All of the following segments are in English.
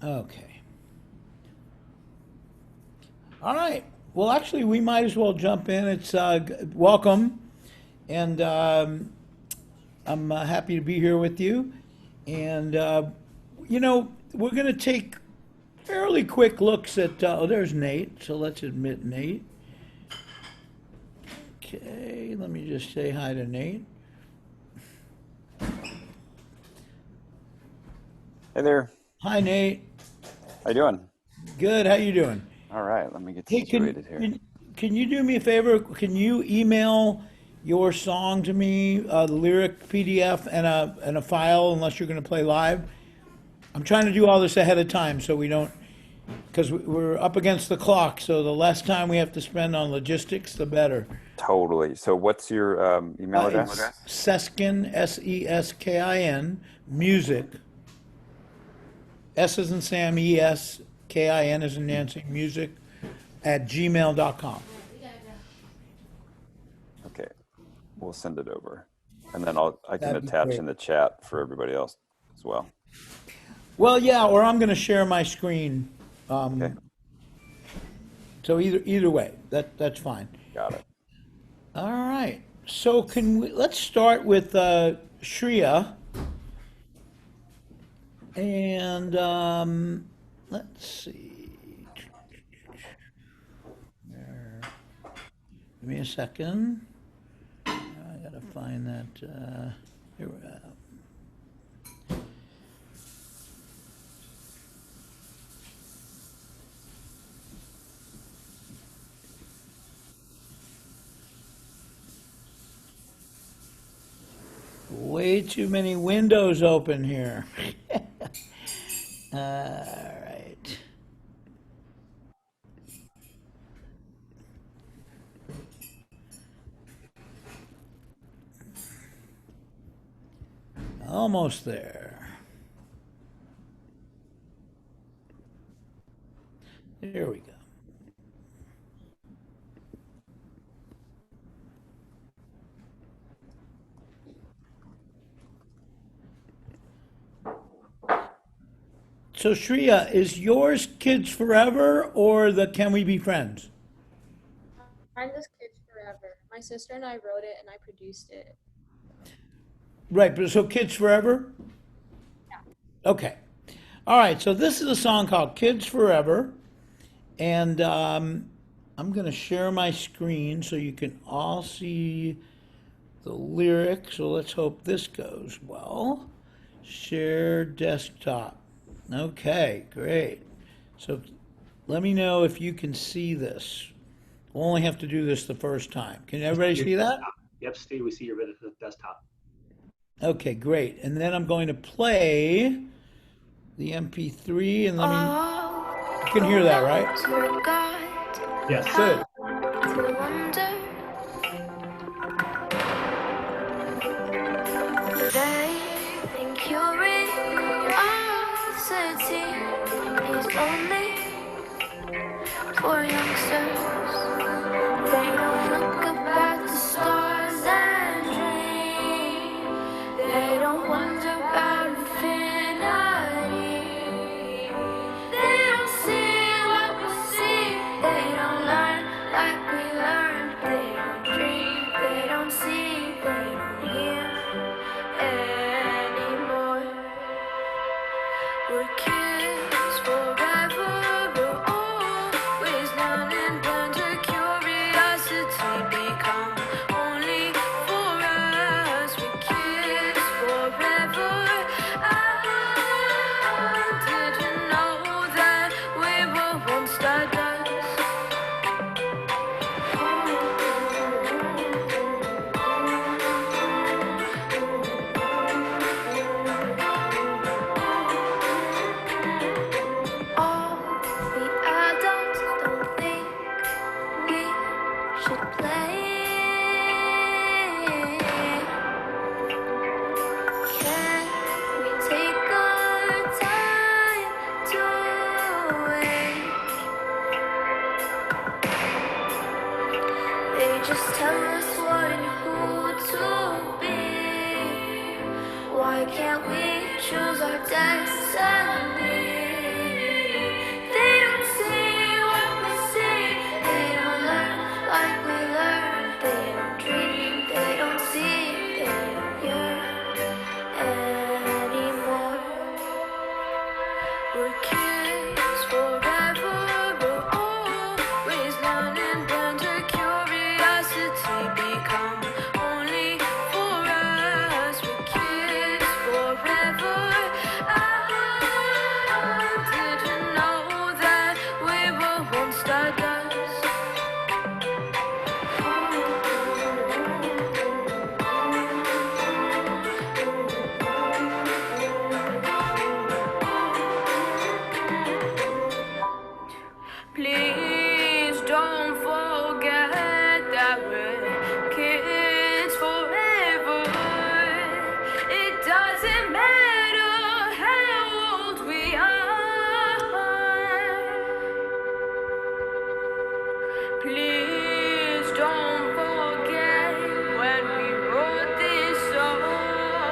Okay. All right. Well, actually, we might as well jump in. It's welcome, and I'm happy to be here with you. And we're going to take fairly quick looks at. Oh, there's Nate. So let's admit Nate. Okay, let me just say hi to Nate. Hey there. Hi, Nate. How you doing? Good. How you doing? All right, let me get Hey, situated here. can you do me a favor? Can you email your song to me, the lyric PDF and a file, unless you're going to play live? I'm trying to do all this ahead of time so we don't, because we're up against the clock. So the less time we have to spend on logistics, the better. Totally. So what's your email It's address? Seskin, Seskin, music, S as in Sam, Kin as in Nancy, music, at gmail.com. Okay, we'll send it over. And then I can That'd be attach great. in the chat for everybody else as well. Well, yeah, or I'm going to share my screen. Okay, So either way, that's fine. got it. All right. So let's start with Shreya, and let's see. Give me a second. I gotta find that. Here we go. Way too many windows open here. All right. Almost there. There we go. So Shreya, is yours Kids Forever or the Can We Be Friends? Mine was Kids Forever. My sister and I wrote it and I produced it. Right, but so Kids Forever? Okay. All right, so this is a song called Kids Forever, and I'm going to share my screen so you can all see the lyrics. So let's hope this goes well. Share desktop. Okay, great. So let me know if you can see this. We'll only have to do this the first time. Can everybody Your see that? desktop. Yep, Steve, we see your desktop. Okay, great. And then I'm going to play the MP3 and let me, you can hear that, right? Yes. Good. They think curiosity is only for youngsters. They don't look up at the stars and dream. They don't wonder about infinity. They don't see what we see. They don't learn like we learn. They don't dream. They don't see. They don't hear anymore. We're kids forever. We're always learning. Blender curiosity become only for us. We're kids forever. Did you know that we were once stardust? All the adults don't think we should play. Can we take our time to wait? They just tell us what and who to be. Why can't we choose our destiny?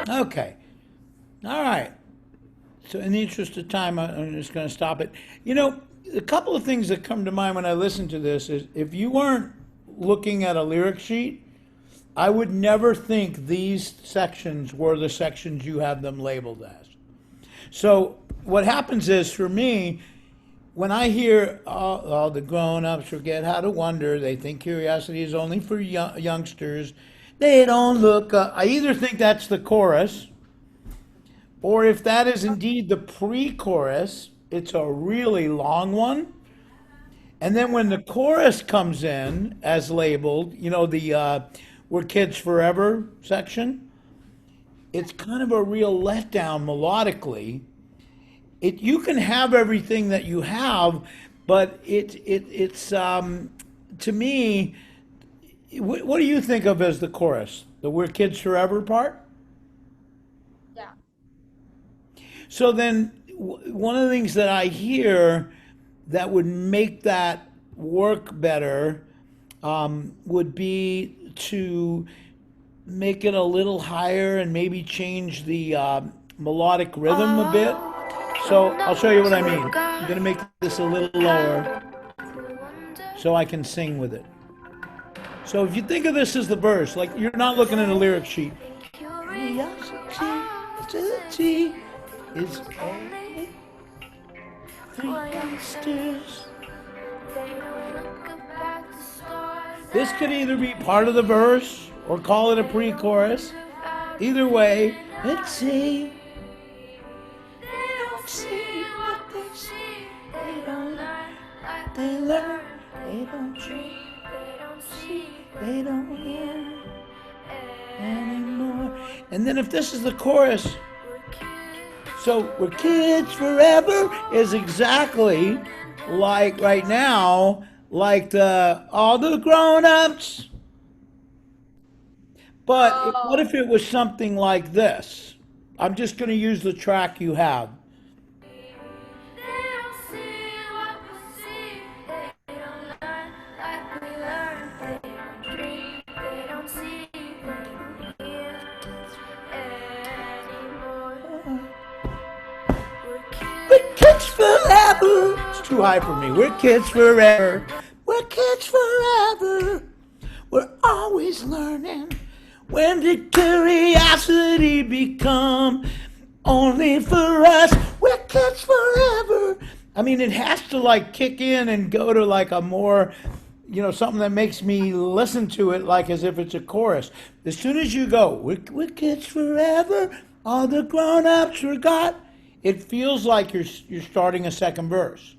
Okay. All right. So in the interest of time, I'm just going to stop it. You know, a couple of things that come to mind when I listen to this is if you weren't looking at a lyric sheet, I would never think these sections were the sections you have them labeled as. So what happens is for me, when I hear all the grown-ups forget how to wonder, they think curiosity is only for youngsters, they don't look up. I either think that's the chorus, or if that is indeed the pre-chorus, it's a really long one. And then when the chorus comes in as labeled, you know, the We're Kids Forever section, it's kind of a real letdown melodically. You can have everything that you have, but it's to me, what do you think of as the chorus? The We're Kids Forever part? Yeah. So then, one of the things that I hear that would make that work better would be to make it a little higher and maybe change the melodic rhythm a bit. So I'll show you what I mean. I'm going to make this a little lower so I can sing with it. So if you think of this as the verse, like you're not looking at a lyric sheet. Curiosity is only for youngsters. This could either be part of the verse or call it a pre-chorus. Either way, let's see. They don't see what they see. They don't learn like they learn. They don't dream. They don't see. They don't hear anymore. And then if this is the chorus, so We're Kids Forever is exactly like right now, like all the grown-ups. But what if it was something like this? I'm just going to use the track you have. We're kids forever. It's too high for me. We're kids forever. We're kids forever. We're always learning. When did curiosity become only for us? We're kids forever. I mean, it has to like kick in and go to like a more, you know, something that makes me listen to it like as if it's a chorus. As soon as you go, we're kids forever, all the grown-ups forgot, it feels like you're starting a second verse.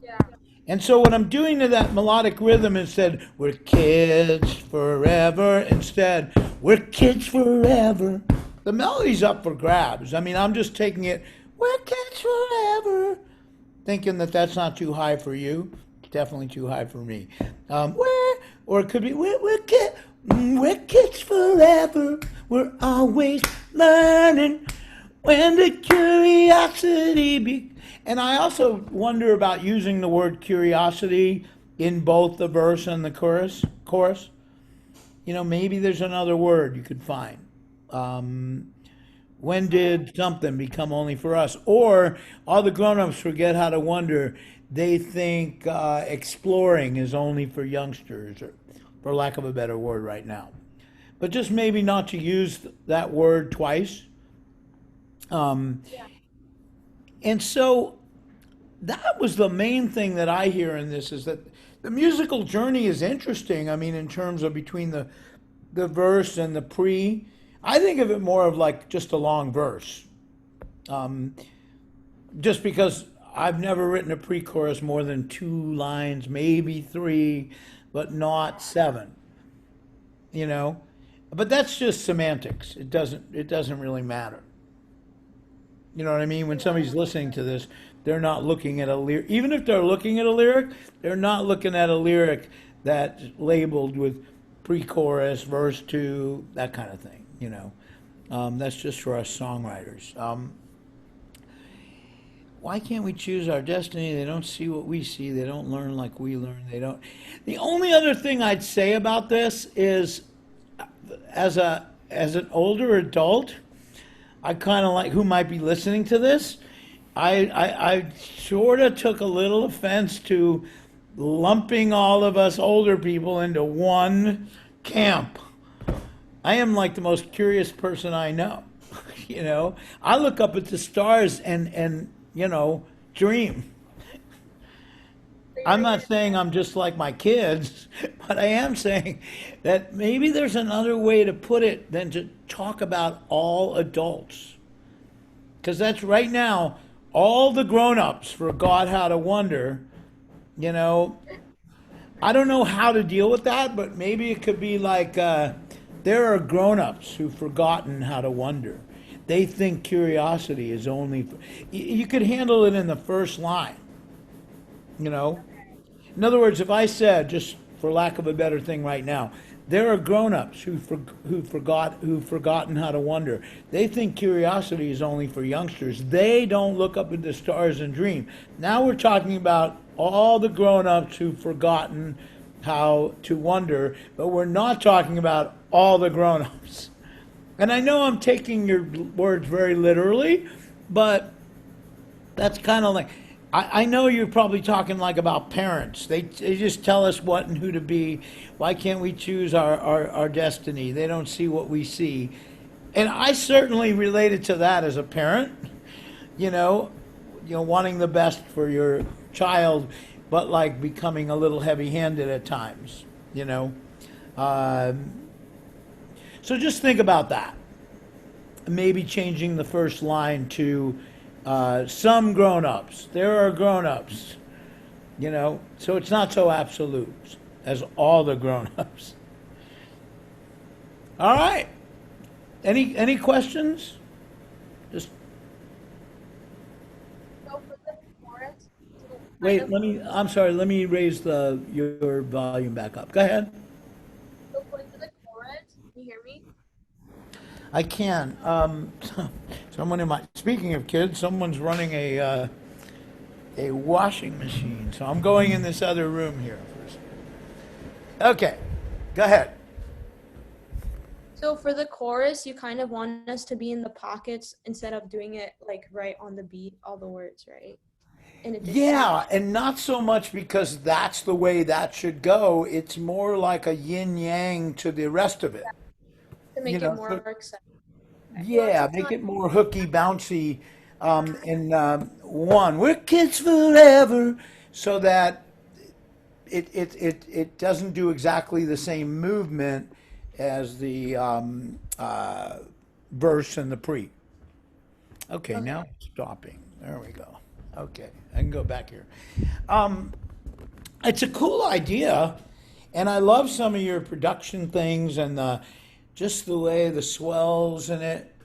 Yeah. And so what I'm doing to that melodic rhythm instead, we're kids forever, instead, we're kids forever. The melody's up for grabs. I mean, I'm just taking it, we're kids forever, thinking that that's not too high for you. It's definitely too high for me. Or it could be, we're kids forever. We're always learning. When the curiosity be... And I also wonder about using the word curiosity in both the verse and the chorus. You know, maybe there's another word you could find. When did something become only for us? Or all the grown-ups forget how to wonder. They think exploring is only for youngsters, or for lack of a better word right now. But just maybe not to use that word twice. And so that was the main thing that I hear in this, is that the musical journey is interesting. I mean, in terms of between the verse and the pre, I think of it more of like just a long verse. Just because I've never written a pre-chorus more than 2 lines, maybe 3, but not 7, you know, but that's just semantics. It doesn't really matter. You know what I mean? When somebody's listening to this, they're not looking at a lyric. Even if they're looking at a lyric, they're not looking at a lyric that's labeled with pre-chorus, verse 2, that kind of thing, you know. That's just for us songwriters. Why can't we choose our destiny? They don't see what we see. They don't learn like we learn. They don't. The only other thing I'd say about this is, as a as an older adult, I kind of like who might be listening to this. I sort of took a little offense to lumping all of us older people into one camp. I am like the most curious person I know. You know, I look up at the stars and dream. I'm not saying I'm just like my kids, but I am saying that maybe there's another way to put it than to talk about all adults. Because that's right now, all the grown-ups forgot how to wonder. You know, I don't know how to deal with that, but maybe it could be like there are grown-ups who've forgotten how to wonder. They think curiosity is only. You could handle it in the first line. You know, in other words, if I said, just for lack of a better thing right now, there are grown-ups who've forgotten how to wonder. They think curiosity is only for youngsters. They don't look up at the stars and dream. Now we're talking about all the grown-ups who've forgotten how to wonder, but we're not talking about all the grown-ups. And I know I'm taking your words very literally, but that's kind of like, I know you're probably talking like about parents. They just tell us what and who to be. Why can't we choose our destiny? They don't see what we see. And I certainly related to that as a parent, you know, wanting the best for your child, but like becoming a little heavy-handed at times, you know. So just think about that. Maybe changing the first line to some grown-ups. There are grown-ups, you know. So it's not so absolute as all the grown-ups. All right. Any questions? Just So for the chorus, to wait. kind of, I'm sorry. Let me raise your volume back up. Go ahead. so for the chorus, can you hear me? I can. Speaking of kids, someone's running a washing machine. So I'm going in this other room here first. Okay, go ahead. So for the chorus, you kind of want us to be in the pockets instead of doing it like right on the beat, all the words, right? In addition, Yeah, and not so much because that's the way that should go. It's more like a yin yang to the rest of it. to You make it know, more so acceptable. yeah, make it more hooky, bouncy. One, we're kids forever, so that it doesn't do exactly the same movement as the verse and the pre. Okay, now it's stopping. There we go. Okay, I can go back here. It's a cool idea, and I love some of your production things and just the way the swells in it,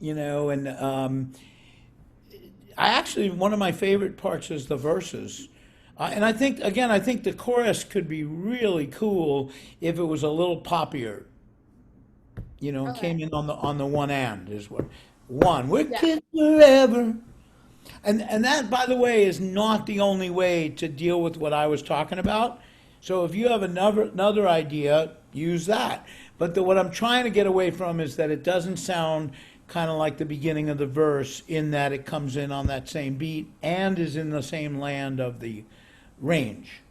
you know. And I actually, one of my favorite parts is the verses. And I think, again, I think the chorus could be really cool if it was a little poppier, you know, and Okay. came in on the one and is what one. We're Yeah. kids forever. And that, by the way, is not the only way to deal with what I was talking about. So if you have another idea, use that. But what I'm trying to get away from is that it doesn't sound kind of like the beginning of the verse in that it comes in on that same beat and is in the same land of the range.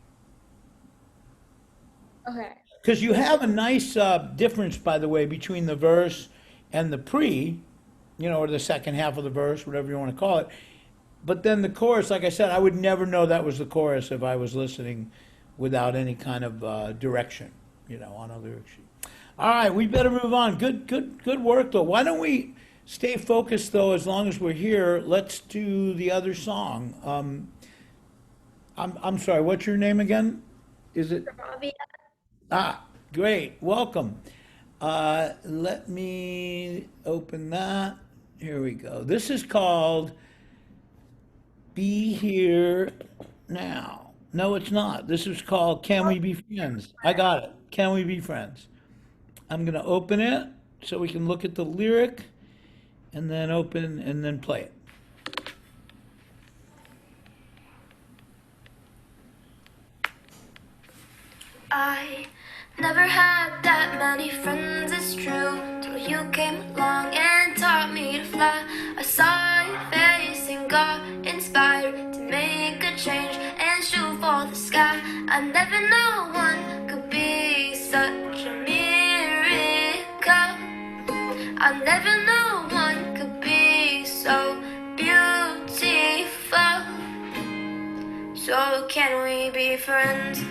Okay. Because you have a nice difference, by the way, between the verse and the pre, you know, or the second half of the verse, whatever you want to call it. But then the chorus, like I said, I would never know that was the chorus if I was listening without any kind of direction, you know, on a lyric sheet. All right, we better move on. Good work, though. Why don't we stay focused, though, as long as we're here? Let's do the other song. I'm sorry, what's your name again? Is it? Ah, great. Welcome. Let me open that. Here we go. This is called Be Here Now. No, it's not. This is called Can We Be Friends? I got it. Can We Be Friends? I'm going to open it so we can look at the lyric and then open and then play it. I Never had that many friends, it's true, till you came along and taught me to fly. I saw your face and got inspired to make a change and shoot for the sky. I never knew one could be such a miracle. I never knew one could be so beautiful. So can we be friends?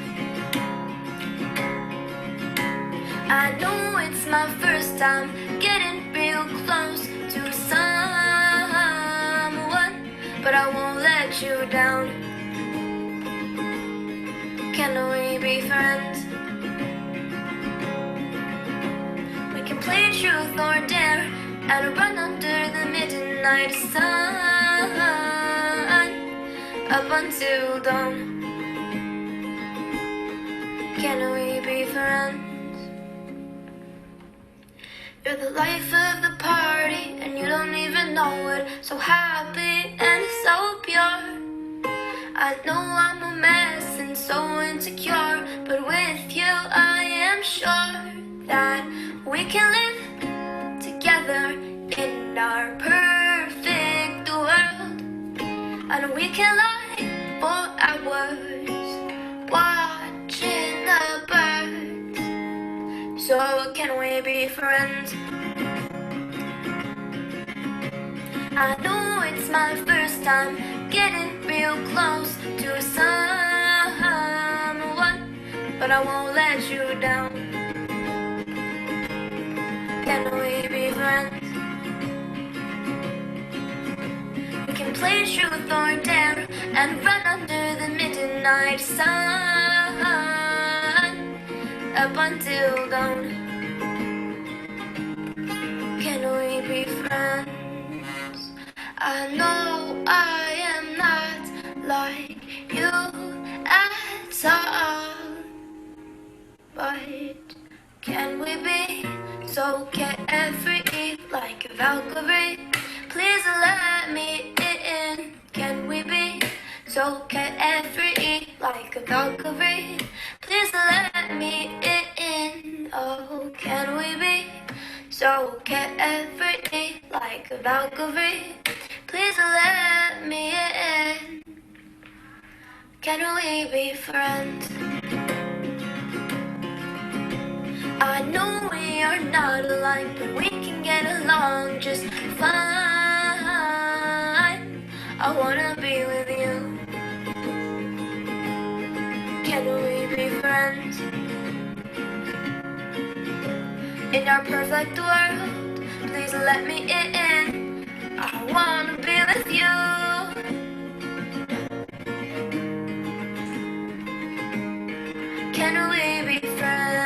I know it's my first time getting real close to someone, but I won't let you down. Can we be friends? We can play truth or dare and run under the midnight sun up until dawn. Can we be friends? You're the life of the party and you don't even know it. So happy and so pure. I know I'm a mess and so insecure, but with you I am sure that we can live together in our perfect world. And we can lie for hours watching the birds. So can we be friends? I know it's my first time getting real close to someone, but I won't let you down. Can we be friends? We can play truth or dare and run under the midnight sun up until dawn. Can we be friends? I know I am not like you at all, but can we be so carefree like a Valkyrie? Please let me in. Can we be so carefree like a Valkyrie? Please let me in. Oh, can we be so carefree like a Valkyrie? Please let me in. Can we be friends? I know we are not alike, but we can get along just fine. I wanna be with you. Can we be friends? In our perfect world, please let me in. I wanna be with you. Can we be friends?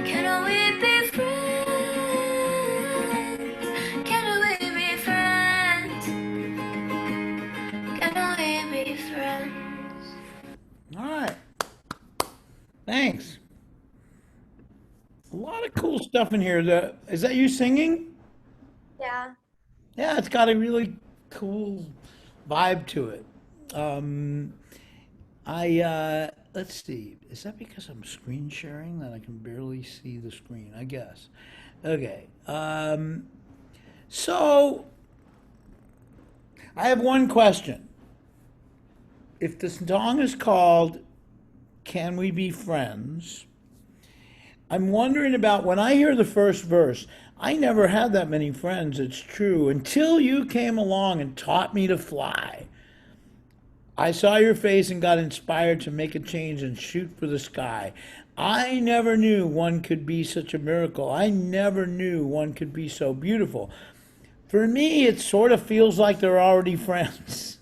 Can we be friends? Can we be friends? Can we be friends? All right. Thanks. A lot of cool stuff in here. Is that you singing? Yeah. Yeah, it's got a really cool vibe to it. Um, let's see. Is that because I'm screen sharing that I can barely see the screen? I guess. Okay. So I have one question. If the song is called "Can We Be Friends," I'm wondering about when I hear the first verse. I never had that many friends, it's true, until you came along and taught me to fly. I saw your face and got inspired to make a change and shoot for the sky. I never knew one could be such a miracle. I never knew one could be so beautiful. For me, it sort of feels like they're already friends.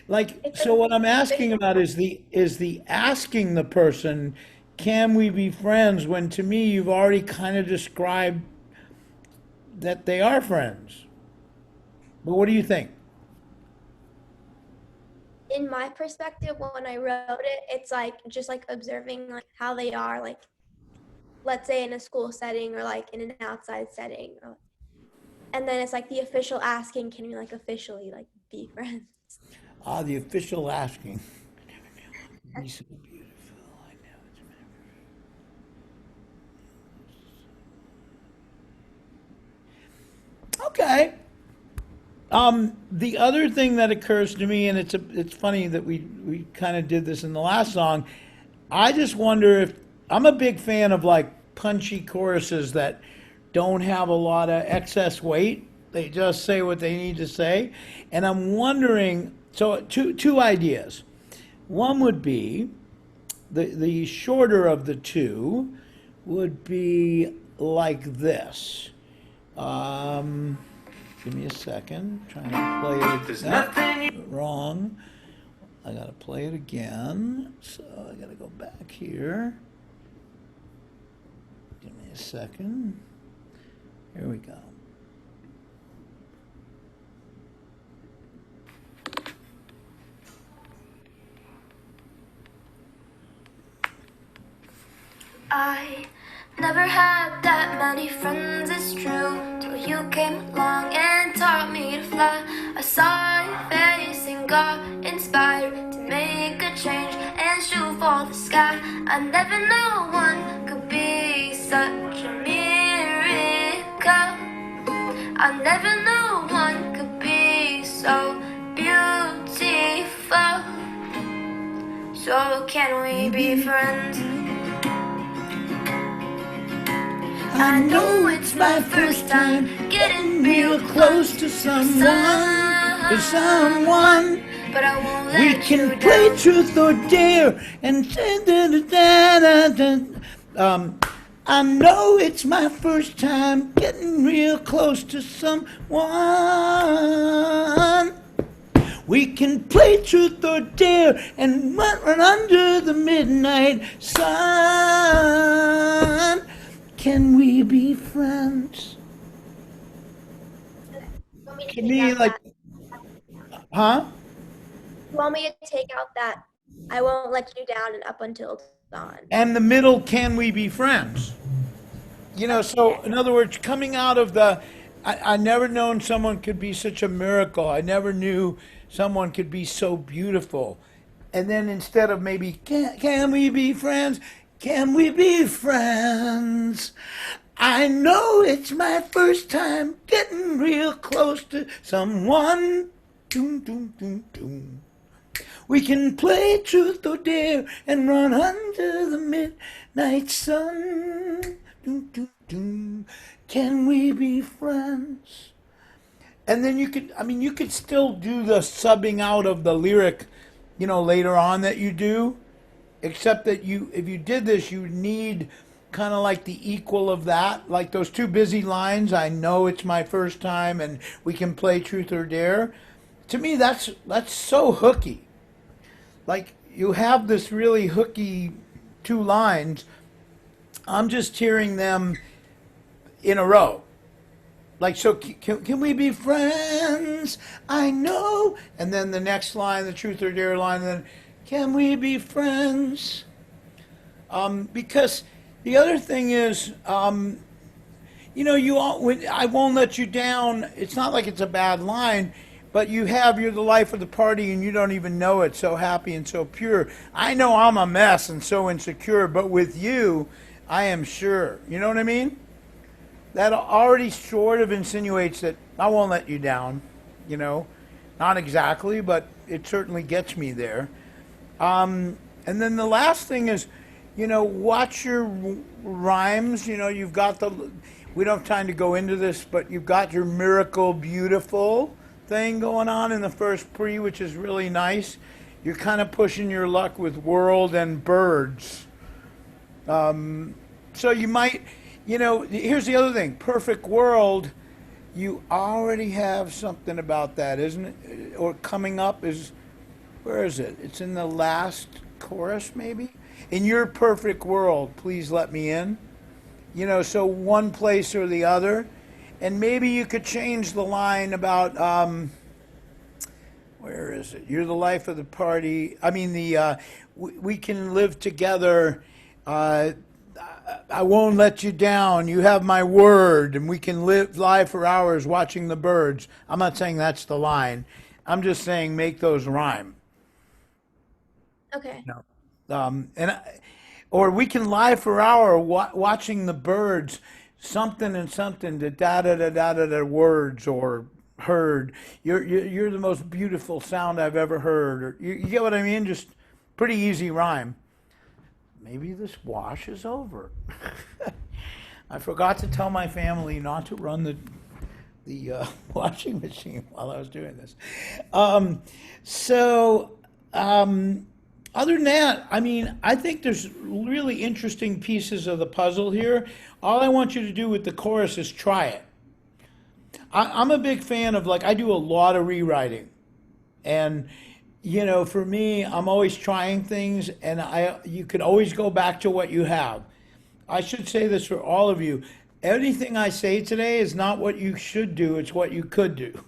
Like, so what I'm asking about is the asking the person, can we be friends, when to me you've already kind of described that they are friends. But what do you think? In my perspective, when I wrote it, it's like just like observing like how they are, like let's say in a school setting or like in an outside setting. And then it's like the official asking, can we like officially like be friends. Ah, the official asking. Be so beautiful. I know it's okay. The other thing that occurs to me, and it's funny that we kind of did this in the last song. I just wonder if I'm a big fan of like punchy choruses that don't have a lot of excess weight. They just say what they need to say, and I'm wondering. So two ideas. One would be the shorter of the two would be like this. Give me a second. Trying to play it. There's nothing Wrong. I gotta play it again. So I gotta go back here. Give me a second. Here we go. I never had that many friends, it's true, till you came along and taught me to fly. I saw your face and got inspired to make a change and shoot for the sky. I never knew one could be such a miracle. I never knew one could be so beautiful. So can we be friends? I know it's my first time getting real close to someone, but I won't let We can play truth or dare and I know it's my first time getting real close to someone. We can play truth or dare and run under the midnight sun. Can we be friends? To me, like, huh? You want me to take out that I won't let you down and up until dawn? And the middle, can we be friends? So in other words, coming out of I never known someone could be such a miracle. I never knew someone could be so beautiful. And then instead of maybe, can we be friends? Can we be friends? I know it's my first time getting real close to someone. Doom, doom, doom, doom. We can play truth or dare and run under the midnight sun. Doom, doom, doom. Can we be friends? And then you could still do the subbing out of the lyric, later on that you do. Except that if you did this, you need kind of like the equal of that, like those two busy lines. I know it's my first time, and we can play truth or dare. To me, that's so hooky. Like you have this really hooky two lines. I'm just hearing them in a row. Like, so can we be friends? I know. And then the next line, the truth or dare line, and then. Can we be friends? Because the other thing is, I won't let you down. It's not like it's a bad line, but you're the life of the party and you don't even know it. So happy and so pure. I know I'm a mess and so insecure, but with you, I am sure. You know what I mean? That already sort of insinuates that I won't let you down. Not exactly, but it certainly gets me there. And then the last thing is, watch your rhymes. You've got we don't have time to go into this, but you've got your miracle beautiful thing going on in the first pre, which is really nice. You're kind of pushing your luck with world and birds. So you might, here's the other thing. Perfect world, you already have something about that, isn't it? Or coming up is... Where is it? It's in the last chorus, maybe? In your perfect world, please let me in. So one place or the other. And maybe you could change the line about, where is it? You're the life of the party. We can live together. I won't let you down. You have my word. And we can lie for hours watching the birds. I'm not saying that's the line. I'm just saying make those rhyme. Okay. Or we can lie for an hour watching the birds, something and something, the da da da da da da words or heard. You're the most beautiful sound I've ever heard. Or you get what I mean? Just pretty easy rhyme. Maybe this wash is over. I forgot to tell my family not to run the washing machine while I was doing this. Other than that, I mean, I think there's really interesting pieces of the puzzle here. All I want you to do with the chorus is try it. I'm a big fan of, like, I do a lot of rewriting. And, you know, for me, I'm always trying things, and you can always go back to what you have. I should say this for all of you. Anything I say today is not what you should do, it's what you could do.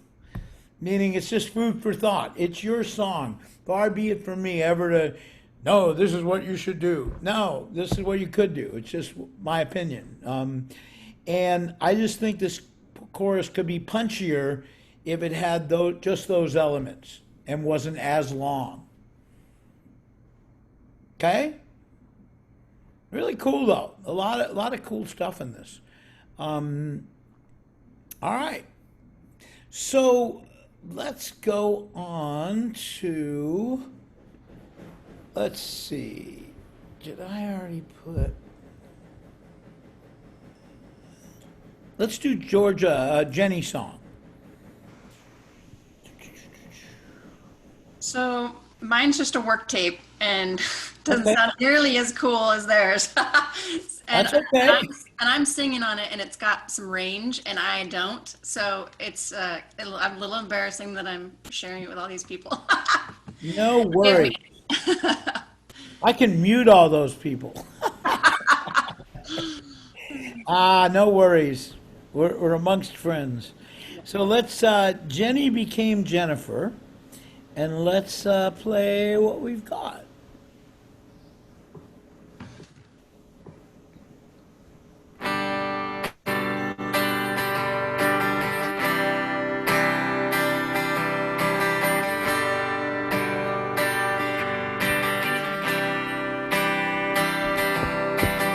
Meaning it's just food for thought. It's your song. Far be it from me ever to, no, this is what you should do. No, this is what you could do. It's just my opinion. And I just think this chorus could be punchier if it had just those elements and wasn't as long. Okay? Really cool though. A lot of cool stuff in this. All right. So let's go on to, let's see. Did I already put? Let's do Georgia, Jenny's song. So mine's just a work tape and doesn't sound nearly as cool as theirs. That's okay. And I'm singing on it, and it's got some range, and I don't. So it's a little embarrassing that I'm sharing it with all these people. No worries. I can mute all those people. No worries. We're amongst friends. So let's, Jenny became Jennifer, and let's play what we've got.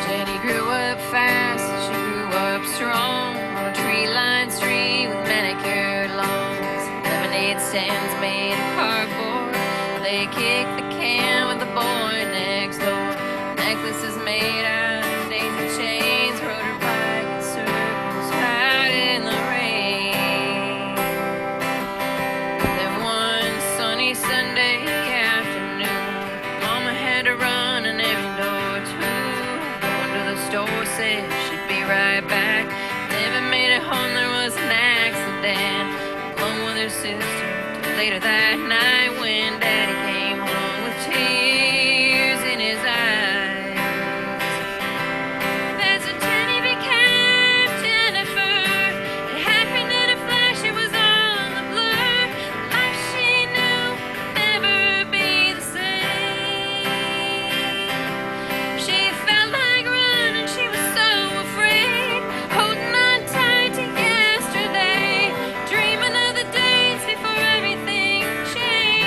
Jenny grew up fast, she grew up strong on a tree-lined street with manicured lawns. Lemonade stands made of cardboard. They kicked the can with the boy next door. Necklaces made out of daisy chains, rode her bike in circles, hide in the rain. Then one sunny Sunday afternoon, Mama had to run an errand or two. Going to the store, said she'd be right back. Never made it home, there was an accident. Alone with her sister till later that night when Daddy came home with tears in his eyes. That's when Jenny became Jennifer. It happened in a flash, it was on the blur. The life she knew would never be the same. She felt like running, she was so afraid, holding on tight to yesterday, dreaming of the days before everything changed.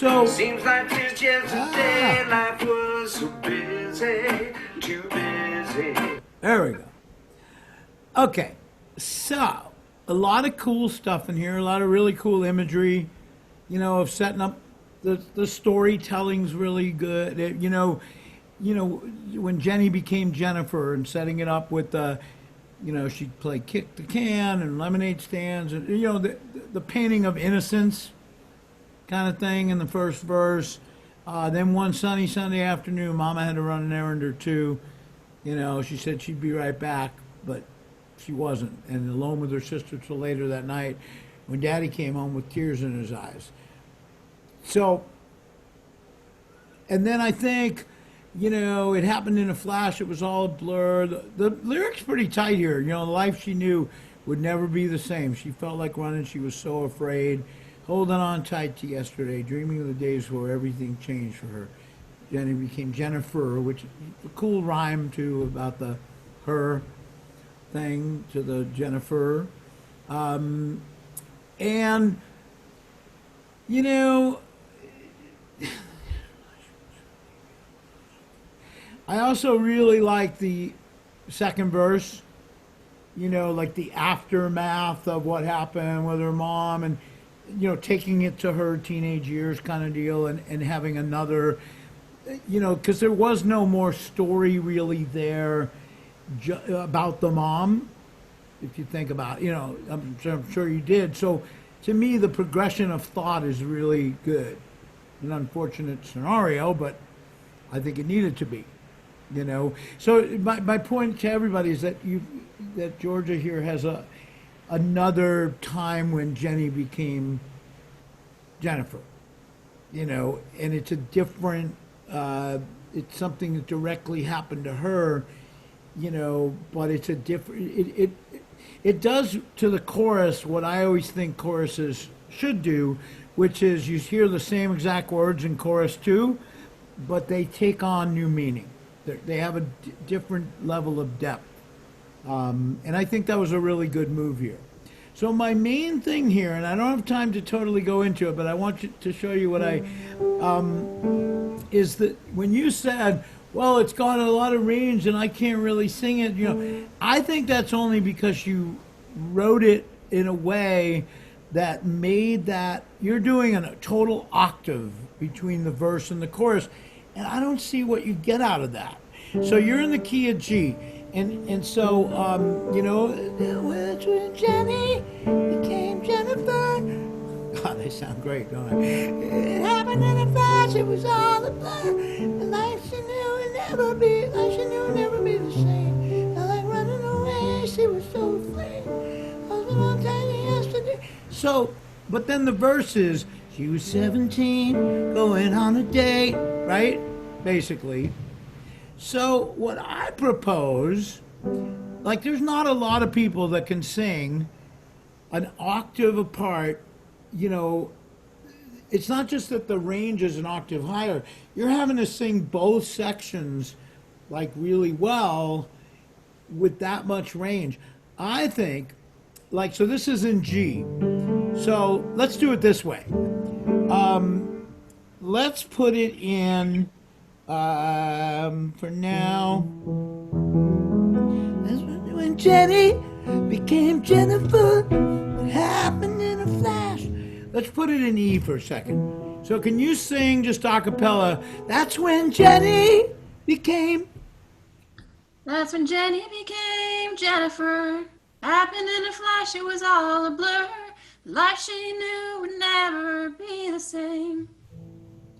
So Seems like just yesterday life was so busy, too busy. there we go. Okay, so a lot of cool stuff in here, a lot of really cool imagery, of setting up the storytelling's really good. When Jenny became Jennifer and setting it up with she'd play kick the can and lemonade stands and the painting of innocence kind of thing in the first verse. Then one sunny Sunday afternoon, Mama had to run an errand or two. She said she'd be right back, but she wasn't. And alone with her sister till later that night when Daddy came home with tears in his eyes. So, and then I think, it happened in a flash. It was all a blur. The lyrics pretty tight here. The life she knew would never be the same. She felt like running. She was so afraid. Holding on tight to yesterday, dreaming of the days where everything changed for her. Jenny became Jennifer, which is a cool rhyme too about the her thing to the Jennifer. And I also really like the second verse, like the aftermath of what happened with her mom and, taking it to her teenage years kind of deal and having another, because there was no more story really there about the mom, if you think about it, I'm sure you did. So to me, the progression of thought is really good. An unfortunate scenario, but I think it needed to be. So my point to everybody is that that Georgia here has another time when Jenny became Jennifer, and it's a different, it's something that directly happened to her, but it's a different, it does to the chorus what I always think choruses should do, which is you hear the same exact words in chorus 2, but they take on new meaning. They have a different level of depth. And I think that was a really good move here. So my main thing here, and I don't have time to totally go into it, but I want to show you what is that when you said, well, it's got a lot of range and I can't really sing it, I think that's only because you wrote it in a way that made that, you're doing a total octave between the verse and the chorus. And I don't see what you get out of that. So you're in the key of G. And so, when Jenny became Jennifer. God, they sound great, don't they? It happened in a flash, it was all a blur. The life she knew would never be, the same. I like running away, she was so afraid. I was on time yesterday. So, but then the verse is, she was 17, going on a date, right? Basically. So what I propose, like there's not a lot of people that can sing an octave apart, it's not just that the range is an octave higher. You're having to sing both sections like really well with that much range. I think, so this is in G. So let's do it this way. Let's put it in, for now. That's when Jenny became Jennifer. It happened in a flash. Let's put it in E for a second. So can you sing just a cappella? That's when Jenny became. That's when Jenny became Jennifer. Happened in a flash, it was all a blur. Life she knew would never be the same.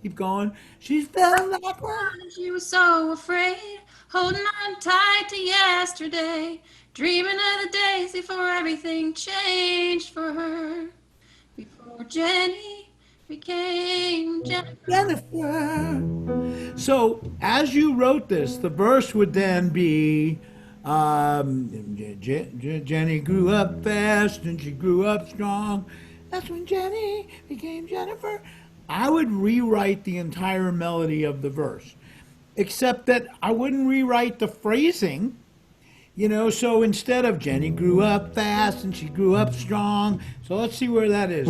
Keep going. She felt like one. She was so afraid, holding on tight to yesterday, dreaming of the days before everything changed for her. Before Jenny became Jennifer. So as you wrote this, the verse would then be, Jenny grew up fast and she grew up strong. That's when Jenny became Jennifer. I would rewrite the entire melody of the verse, except that I wouldn't rewrite the phrasing, so instead of Jenny grew up fast and she grew up strong. So let's see where that is.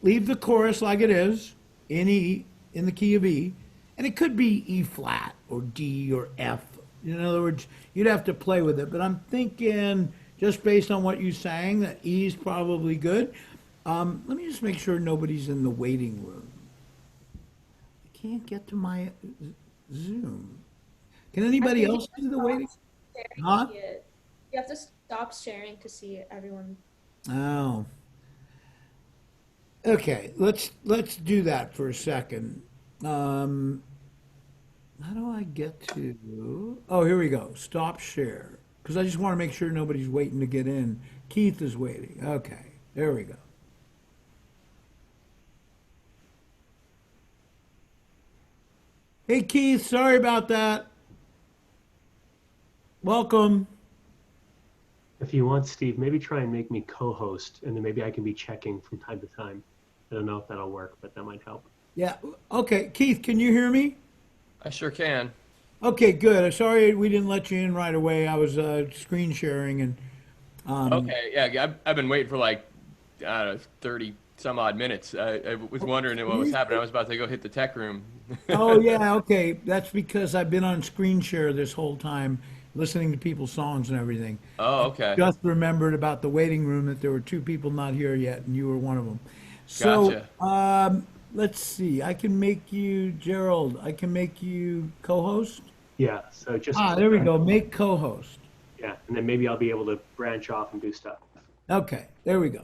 leave the chorus like it is in E, in the key of E, and it could be E flat or D or F. In other words, you'd have to play with it. But I'm thinking, just based on what you sang, that E is probably good. Let me just make sure nobody's in the waiting room. I can't get to my Zoom. Can anybody else do the waiting? Sharing Huh? to see it. You have to stop sharing to see everyone. Oh. Okay, let's do that for a second. How do I get to? Oh, here we go. Stop share. Because I just want to make sure nobody's waiting to get in. Keith is waiting. Okay, there we go. Hey, Keith, sorry about that. Welcome. If you want, Steve, maybe try and make me co-host, and then maybe I can be checking from time to time. I don't know if that'll work, but that might help. Yeah, okay. Keith, can you hear me? I sure can. Okay, good. Sorry we didn't let you in right away. I was screen sharing and Okay, yeah, I've been waiting for like, I don't know, 30 some odd minutes. I was wondering what was happening. I was about to go hit the tech room. oh yeah, okay. That's because I've been on screen share this whole time, listening to people's songs and everything. Oh, okay. Just remembered about the waiting room that there were two people not here yet, and you were one of them. So, Gotcha. let's see. I can make you, Gerald. I can make you co-host. Yeah, so just There we go. Make co-host. Yeah, and then maybe I'll be able to branch off and do stuff. Okay, there we go.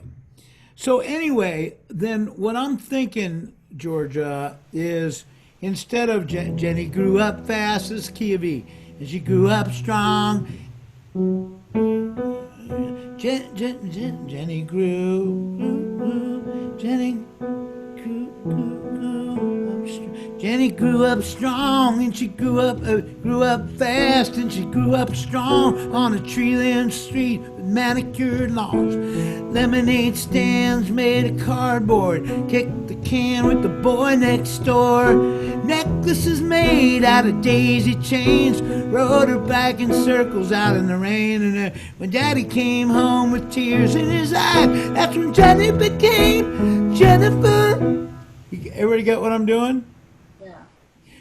So anyway, then what I'm thinking, Georgia, is instead of Jenny grew up fast as key of E, and she grew up strong. Jenny grew, Jenny Jenny grew up strong, and she grew up fast, and she grew up strong on a tree-lined street with manicured lawns. Lemonade stands made of cardboard, kicked the can with the boy next door. Necklaces made out of daisy chains rode her back in circles out in the rain. And when Daddy came home with tears in his eyes, that's when Jenny became Jennifer. Everybody get what I'm doing?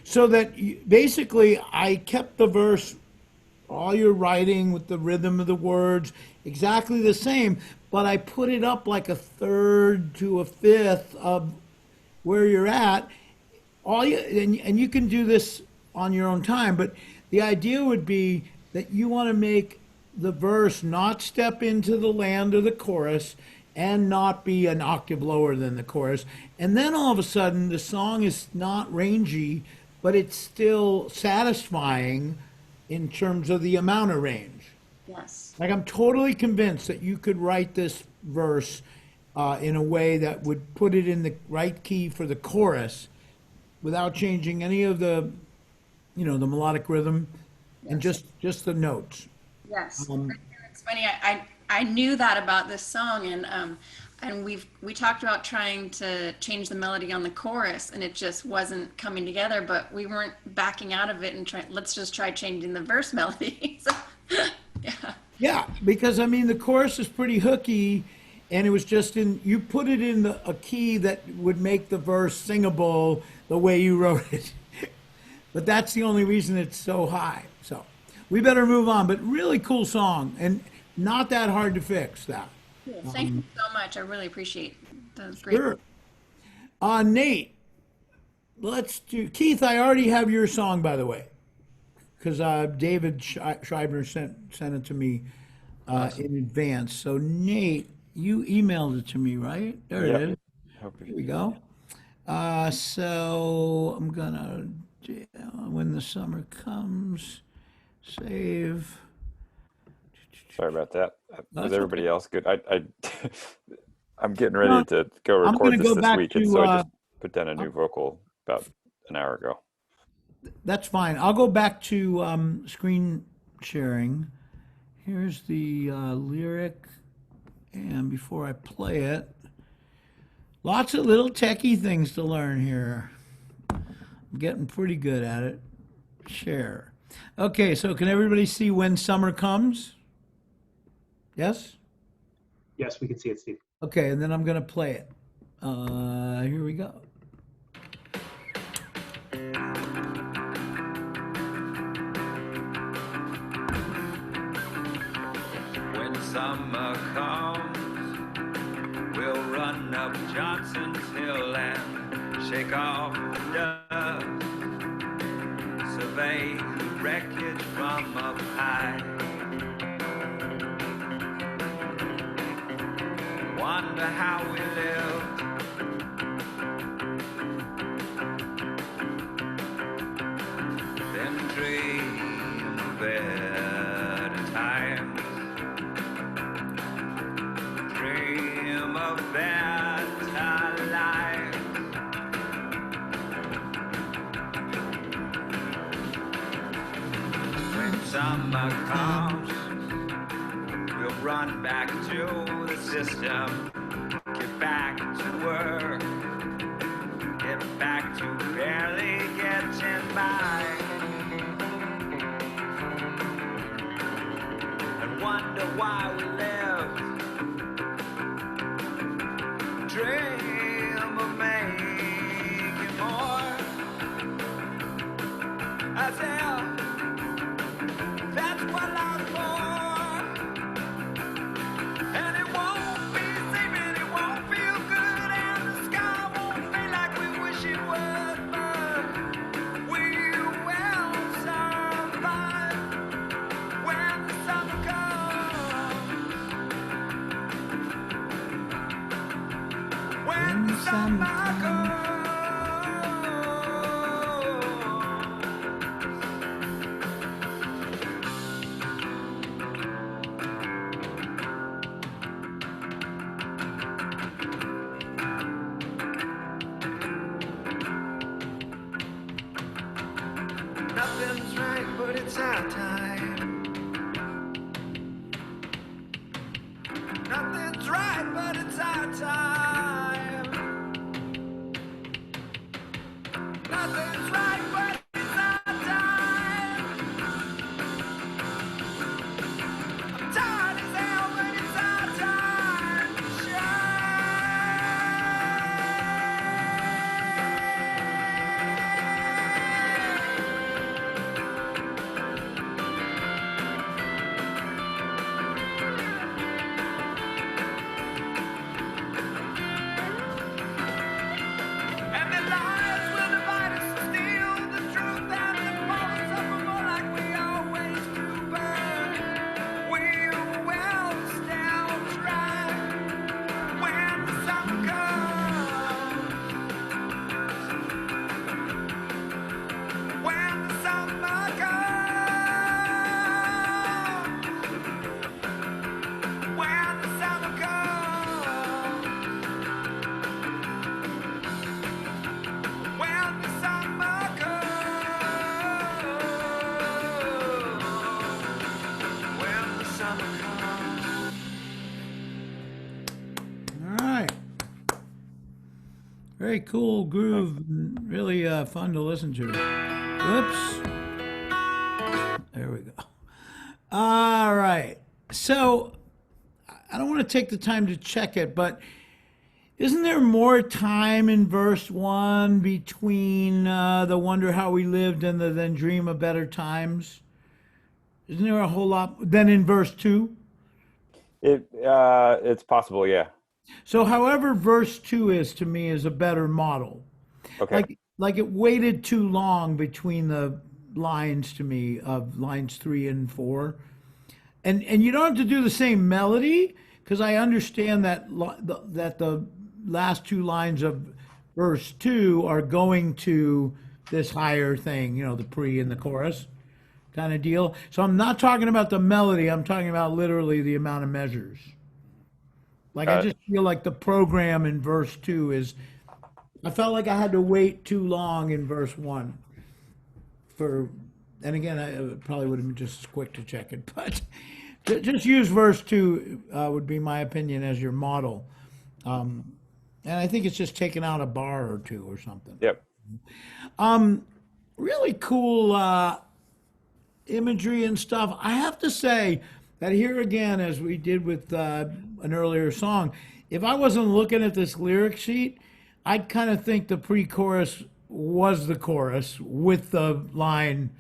So that basically I kept the verse, all your writing with the rhythm of the words, exactly the same, but I put it up like a third to a fifth of where you're at. And you can do this on your own time, but the idea would be that you want to make the verse not step into the land of the chorus and not be an octave lower than the chorus. And then all of a sudden the song is not rangy, but it's still satisfying in terms of the amount of range. Yes. Like I'm totally convinced that you could write this verse in a way that would put it in the right key for the chorus without changing any of the, the melodic rhythm and just the notes. Yes. It's funny. I knew that about this song, and we talked about trying to change the melody on the chorus, and it just wasn't coming together. But we weren't backing out of it and let's just try changing the verse melody. So, yeah. Yeah, because the chorus is pretty hooky, and it was just you put it in a key that would make the verse singable the way you wrote it. But that's the only reason it's so high. So we better move on. But really cool song, and not that hard to fix that. Thank you so much. I really appreciate it. That was great. Sure. Nate, let's do Keith. I already have your song, by the way, because David Schreiber sent it to me in advance. So Nate, you emailed it to me, right? There Yep. it is. Here we go. So I'm gonna when the summer comes, save. Sorry about that. That's Is everybody okay. else good? I'm getting ready to go I'm record gonna go this back week, and to, so I just put down a new vocal about an hour ago. That's fine. I'll go back to screen sharing. Here's the lyric, and before I play it, lots of little techie things to learn here. I'm getting pretty good at it. Share. Okay, so can everybody see when summer comes? Yes? Yes, we can see it, Steve. Okay, and then I'm going to play it. Here we go. When summer comes, we'll run up Johnson's Hill and shake off the dust. Survey the wreckage from up high. Wonder how we lived. Then dream of better times. Dream of better life. When summer comes, we'll run back to the system. Get back to work. Get back to barely getting by. And wonder why we lived. Dream of making more. I said, that's what life's for. And it won't be safe and it won't feel good, and the sky won't be like we wish it would, but we will survive when the summer comes. When the summer comes. Nothing's right, but it's our time. Nothing's right, but it's our time. Nothing's right, but it's our time. I'm tired as hell, but it's our time to And the lies will divide us, steal the truth and defall us up more like we always do. But we will stand strong when the sun comes. When the summer comes. When the summer comes. When the summer comes. When the summer comes. All right. Very cool groove. And really fun to listen to. Whoops. There we go. All right. So I don't want to take the time to check it, but isn't there more time in verse 1 between the wonder how we lived and the then dream of better times? Isn't there a whole lot than in verse 2? It's possible, yeah. So however verse 2 is to me is a better model. Okay. Like it waited too long between the lines to me of lines 3 and 4. And you don't have to do the same melody because I understand that that the last two lines of verse 2 are going to this higher thing, you know, the pre and the chorus kind of deal. So I'm not talking about the melody, I'm talking about literally the amount of measures. Like I just feel like the program in verse 2 is, I felt like I had to wait too long in verse 1 for, and again, I probably would have been just as quick to check it, but just use verse 2 would be my opinion as your model. And I think it's just taking out a bar or two or something. Yep. Really cool imagery and stuff. I have to say, that here again, as we did with an earlier song, if I wasn't looking at this lyric sheet, I'd kind of think the pre-chorus was the chorus with the line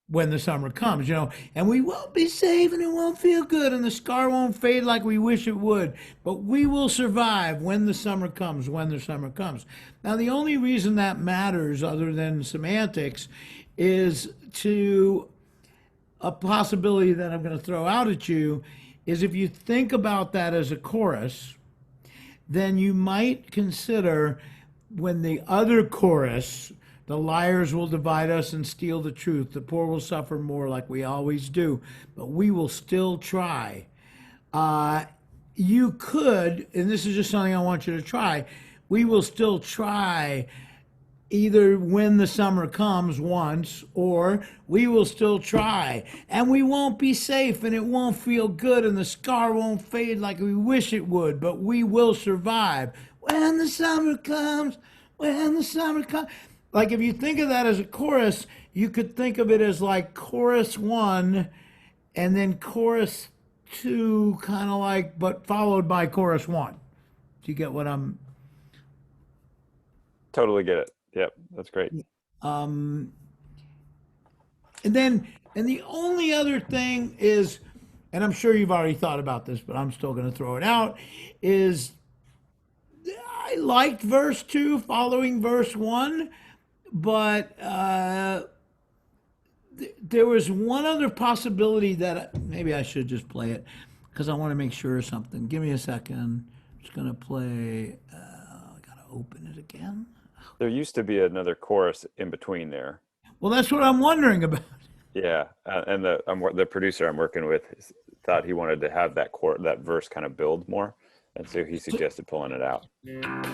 when the summer comes, and we won't be safe and it won't feel good and the scar won't fade like we wish it would, but we will survive when the summer comes, when the summer comes. Now, the only reason that matters, other than semantics, is to a possibility that I'm going to throw out at you is if you think about that as a chorus, then you might consider when the other chorus, the liars will divide us and steal the truth, the poor will suffer more like we always do, but we will still try. You could, and this is just something I want you to try, we will still try either when the summer comes once, or we will still try. And we won't be safe and it won't feel good and the scar won't fade like we wish it would, but we will survive. When the summer comes, when the summer comes. Like if you think of that as a chorus, you could think of it as like chorus 1 and then chorus 2, kind of like, but followed by chorus 1. Do you get what I'm... Totally get it. Yep, that's great. And the only other thing is, and I'm sure you've already thought about this, but I'm still going to throw it out, is I liked verse 2 following verse 1, but there was one other possibility that maybe I should just play it because I want to make sure of something. Give me a second. I'm just going to play. I got to open it again. There used to be another chorus in between there. Well, that's what I'm wondering about. Yeah, and the producer I'm working with thought he wanted to have that verse kind of build more, and so he suggested pulling it out.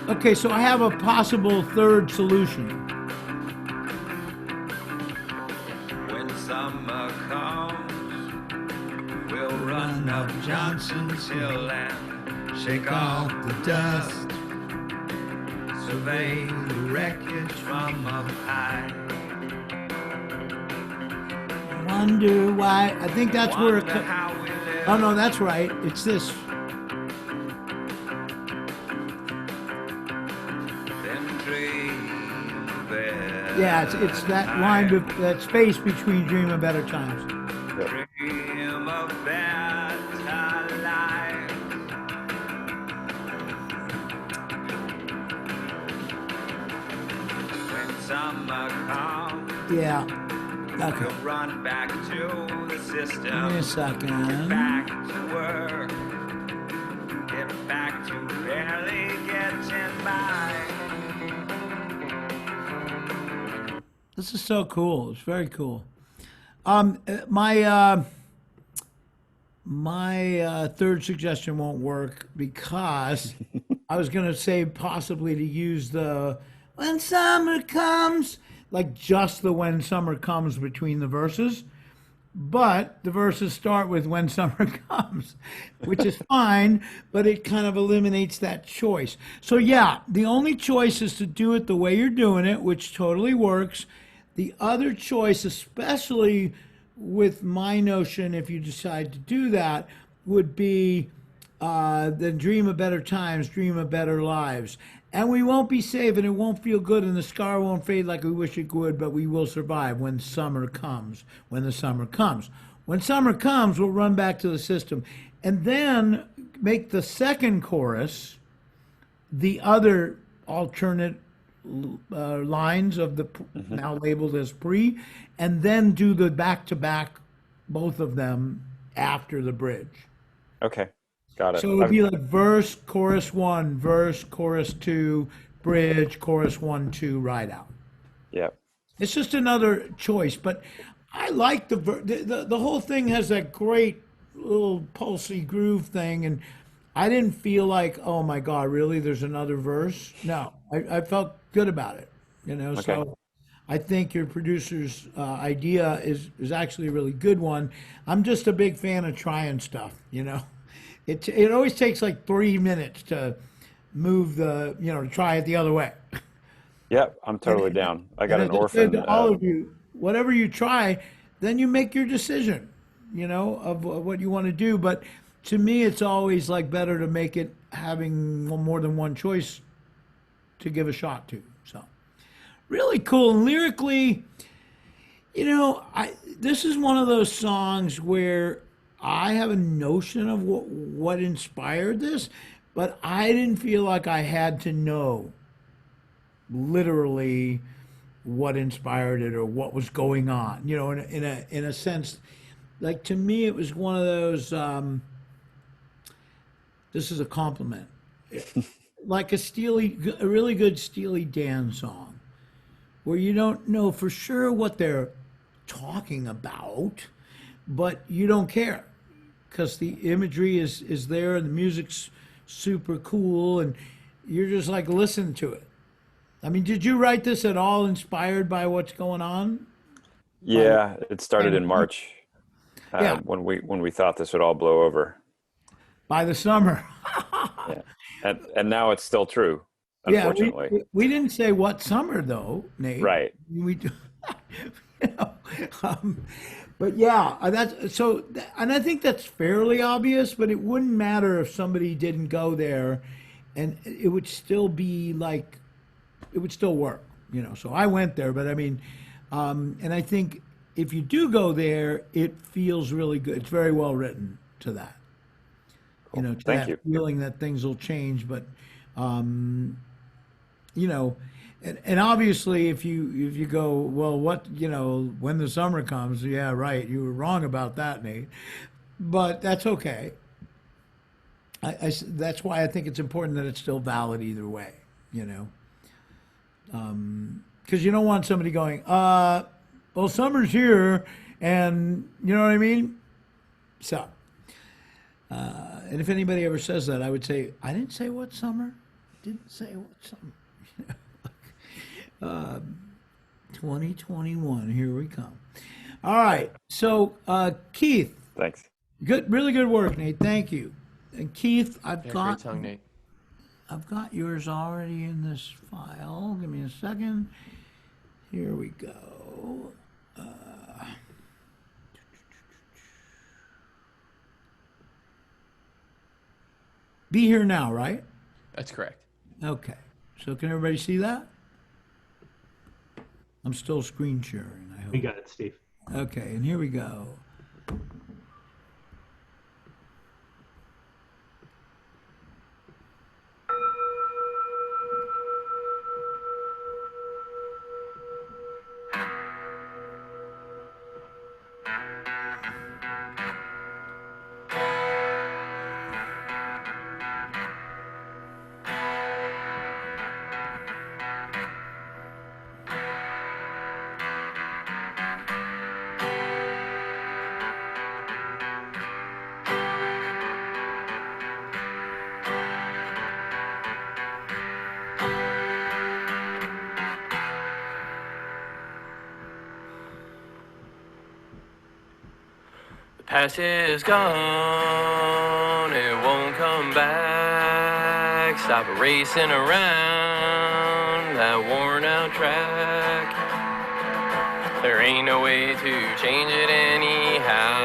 Okay, so I have a possible third solution. When summer comes, we'll run up Johnson's Hill and shake off the dust. Survey the wreckage from up high. Wonder why. I think that's where it Wonder how we live. Oh, no, that's right. It's this. Then dream of it. Yeah, it's that line, that space between dream of better times. Dream of better life. When summer comes, Yeah. Okay. we'll run back to the system. Give me a second. Back to work. Get back to barely getting by. This is so cool. It's very cool. My third suggestion won't work because I was going to say possibly to use the when summer comes, like just the when summer comes between the verses. But the verses start with when summer comes, which is fine, but it kind of eliminates that choice. So yeah, the only choice is to do it the way you're doing it, which totally works. The other choice, especially with my notion, if you decide to do that, would be the dream of better times, dream of better lives. And we won't be safe and it won't feel good and the scar won't fade like we wish it would, but we will survive when summer comes, when the summer comes. When summer comes, we'll run back to the system. And then make the second chorus the other alternate lines of the now labeled as pre, and then do the back-to-back, both of them, after the bridge. Okay, got it. So it would be like verse, chorus 1, verse, chorus 2, bridge, chorus 1, 2, ride out. Yep. It's just another choice, but I like the whole thing has that great little pulsy groove thing, and I didn't feel like, oh my God, really? There's another verse? No, I felt good about it, Okay. So I think your producer's idea is actually a really good one. I'm just a big fan of trying stuff, It always takes like 3 minutes to move to try it the other way. Yep, I'm totally down. I got And an as I said orphan. to all of you, whatever you try, then you make your decision. of what you want to do. But to me, it's always like better to make it having more than one choice to give a shot to. So really cool. And lyrically, this is one of those songs where I have a notion of what inspired this, but I didn't feel like I had to know literally what inspired it or what was going on. In a sense, like to me, it was one of those. This is a compliment, like a really good Steely Dan song, where you don't know for sure what they're talking about, but you don't care because the imagery is there and the music's super cool and you're just like listen to it. I mean, did you write this at all inspired by what's going on? Yeah, it started in March Yeah, when we thought this would all blow over. by the summer. Yeah, and now it's still true, Yeah, unfortunately. we didn't say what summer though, Nate. Right. We, you know, um, but yeah, that's so, and I think that's fairly obvious. But it wouldn't matter if somebody didn't go there, and it would still be like, it would still work. So I went there, but I mean, and I think if you do go there, it feels really good. It's very well written to that. To Thank that you. feeling that things will change, but you know, and obviously if you go, well, what, when the summer comes, yeah, right, you were wrong about that, Nate, but that's okay. That's why I think it's important that it's still valid either way, because you don't want somebody going, well, summer's here, and you know what I mean. So, and if anybody ever says that, I would say, I didn't say what summer. Didn't say what summer. 2021, here we come. All right. So, Keith, Thanks. really good work, Nate. Thank you. And Keith, Yeah, great song, Nate. I've got yours already in this file. Give me a second. Here we go. Be Here Now, right? That's correct. Okay. So can everybody see that? I'm still screen sharing, I We hope. got it, Steve. Okay, and here we go. Past is gone, it won't come back. Stop racing around that worn out track. There ain't no way to change it anyhow.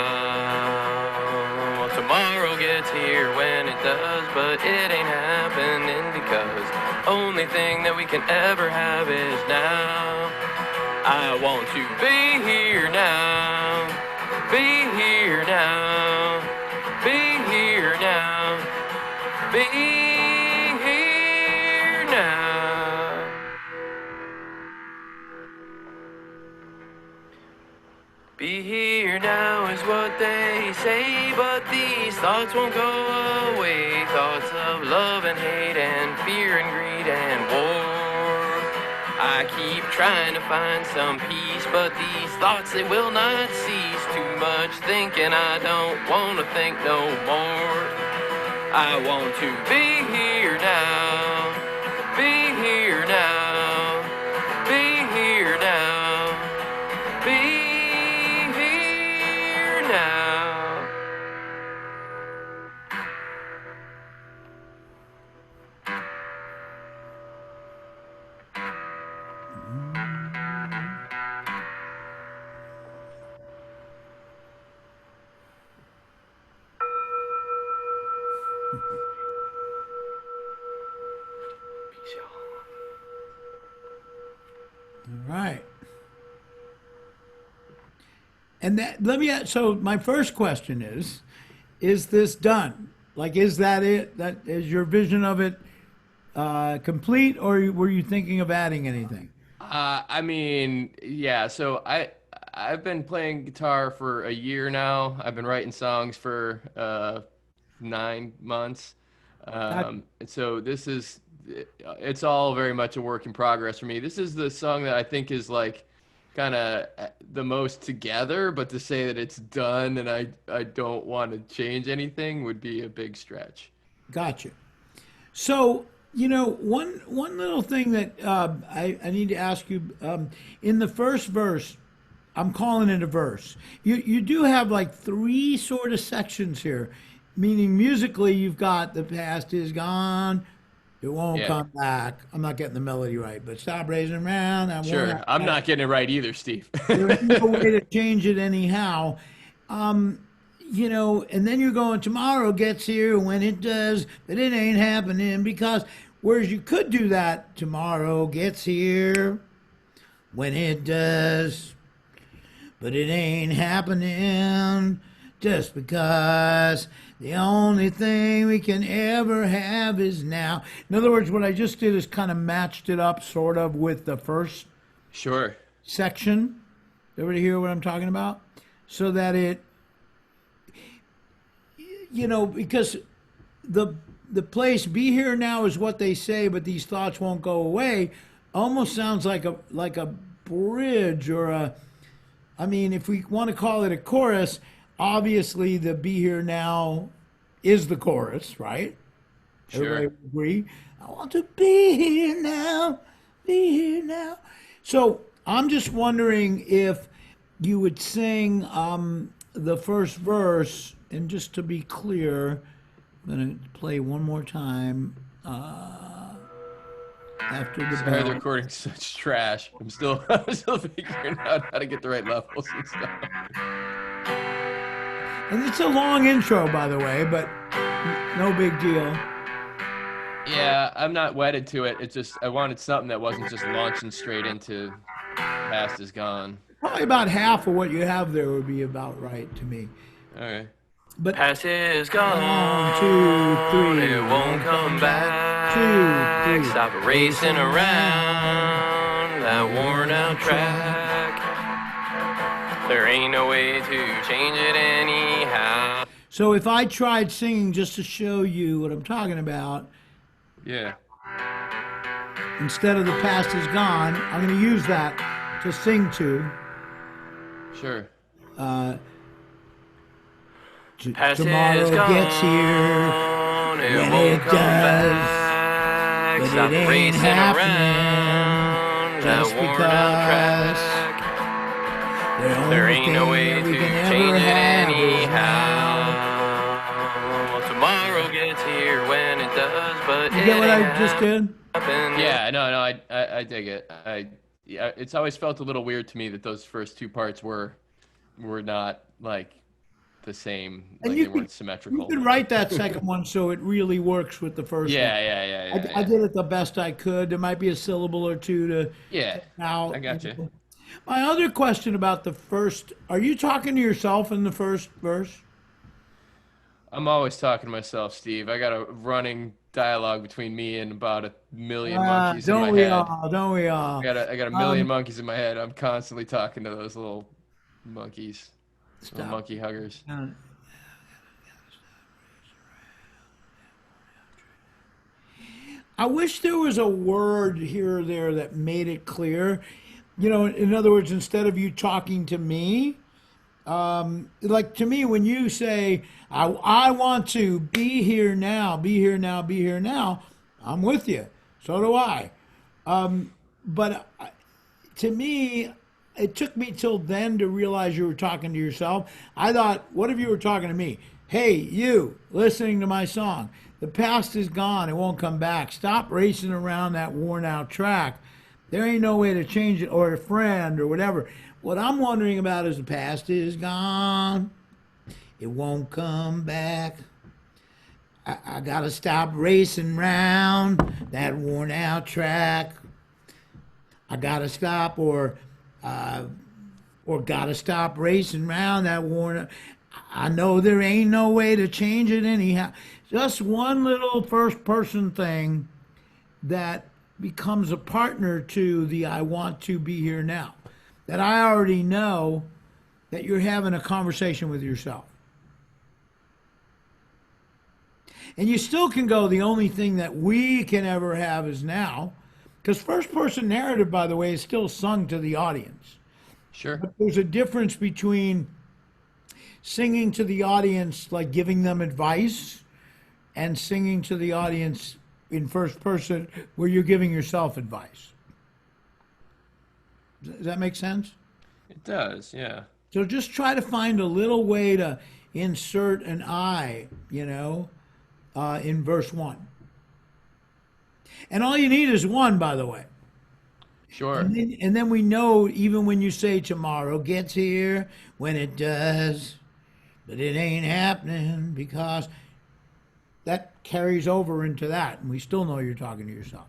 Well, tomorrow gets here when it does, but it ain't happening because only thing that we can ever have is now. I want to be here now. Be here now, be here now, be here now. Be here now is what they say, but these thoughts won't go away. Thoughts of love and hate and fear and greed and war. I keep trying to find some peace, but these thoughts, they will not cease. Too much thinking, I don't want to think no more. I want to be here now, be here now, be here now, be here now. All right. And that, so my first question is this done? Like, is that it? That is your vision of it complete, or were you thinking of adding anything? I mean, yeah. So I've been playing guitar for a year now. I've been writing songs for 9 months. And so it's all very much a work in progress for me. This is the song that I think is like kind of the most together, but to say that it's done and I don't want to change anything would be a big stretch. Gotcha. So, one little thing that I need to ask you, in the first verse, I'm calling it a verse. You do have like three sort of sections here, meaning musically you've got the past is gone, it won't Yeah. come back. I'm not getting the melody right, but stop raising around. I Sure. won't- I'm not getting it right either, Steve. There ain't no way to change it anyhow. And then you're going, tomorrow gets here when it does, but it ain't happening because, whereas you could do that, tomorrow gets here when it does, but it ain't happening just because the only thing we can ever have is now. In other words, what I just did is kind of matched it up sort of with the first Sure. section. Everybody hear what I'm talking about? So that it, because the place be here now is what they say, but these thoughts won't go away. Almost sounds like a bridge or if we want to call it a chorus, obviously the be here now is the chorus, right? Sure. Everybody agree? I want to be here now, be here now. So I'm just wondering if you would sing the first verse, and just to be clear, I'm going to play one more time after the Sorry, the bell. recording's such trash. I'm still figuring out how to get the right levels and stuff. And it's a long intro, by the way, but no big deal. Yeah, I'm not wedded to it. It's just I wanted something that wasn't just launching straight into past is gone. Probably about half of what you have there would be about right to me. Okay. But Past is gone. 1, 2, 3. It won't come back. 2, 3. Stop racing around that worn out track. There ain't no way to change it anyhow. So if I tried singing just to show you what I'm talking about, Yeah. instead of the past is gone, I'm going to use that to sing to. Sure. Tomorrow is gets here It when won't it come does, back. but Stop it ain't racing happening around that just worn out because track. There ain't no way to change it anyhow. Well, tomorrow gets here when it does, but You get what I just did? Yeah, no, I dig it. It's always felt a little weird to me that those first two parts were not like the same, And like you they weren't could- symmetrical. You could write that second one so it really works with the first one. Yeah. I did it the best I could. There might be a syllable or two to Yeah, out. I got you. My other question about the first, are you talking to yourself in the first verse? I'm always talking to myself, Steve. I got a running dialogue between me and about 1,000,000 monkeys in my Don't we head. all? Don't we all? I got 1,000,000 monkeys in my head. I'm constantly talking to those little monkeys, little Stop. monkey huggers. I wish there was a word here or there that made it clear. In other words, instead of you talking to me, like to me, when you say, I want to be here now, be here now, be here now, I'm with you. So do I. But to me, it took me till then to realize you were talking to yourself. I thought, what if you were talking to me? Hey, you, listening to my song. The past is gone. It won't come back. Stop racing around that worn out track. There ain't no way to change it, or a friend, or whatever. What I'm wondering about is the past is gone. It won't come back. I gotta stop racing round that worn out track. I gotta stop or gotta stop racing round that worn out. I know there ain't no way to change it anyhow. Just one little first person thing that becomes a partner to the I want to be here now. That I already know that you're having a conversation with yourself. And you still can go, the only thing that we can ever have is now. Because first person narrative, by the way, is still sung to the audience. Sure. But there's a difference between singing to the audience, like giving them advice, and singing to the audience in first person where you're giving yourself advice. Does that make sense? It does, yeah. So just try to find a little way to insert an I, in verse 1. And all you need is one, by the way. Sure. And then we know, even when you say tomorrow gets here, when it does, but it ain't happening, because that carries over into that, and we still know you're talking to yourself.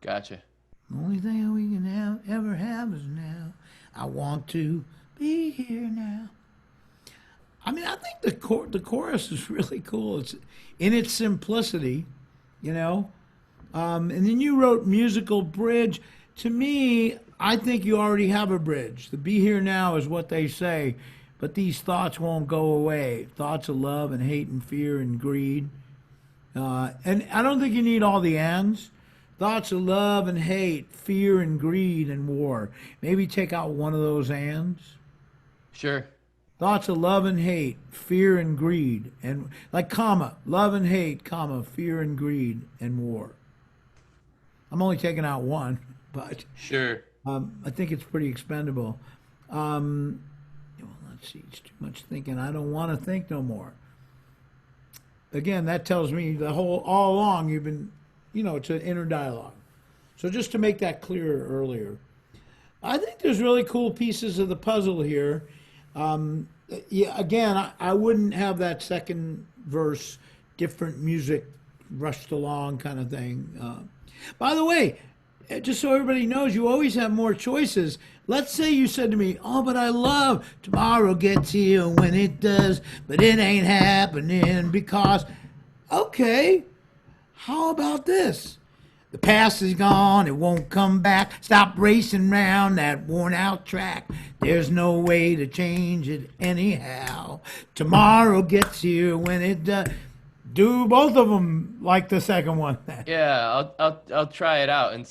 Gotcha. The only thing we can ever have is now. I want to be here now. I mean, I think the chorus is really cool. It's in its simplicity, and then you wrote musical bridge. To me, I think you already have a bridge. The be here now is what they say, but these thoughts won't go away. Thoughts of love and hate and fear and greed. And I don't think you need all the ands. Thoughts of love and hate, fear and greed and war. Maybe take out one of those ands. Sure. Thoughts of love and hate, fear and greed, and like comma, love and hate, comma, fear and greed and war. I'm only taking out one, but Sure. I think it's pretty expendable. Well, let's see, it's too much thinking. I don't want to think no more. Again, that tells me all along you've been, it's an inner dialogue. So just to make that clearer earlier, I think there's really cool pieces of the puzzle here. Yeah, again, I wouldn't have that second verse, different music rushed along kind of thing. By the way, just so everybody knows, you always have more choices. Let's say you said to me, oh, but I love tomorrow gets here when it does, but it ain't happening because, okay, how about this? The past is gone, it won't come back. Stop racing round that worn out track. There's no way to change it anyhow. Tomorrow gets here when it does. Do both of them like the second one. Yeah, I'll try it out and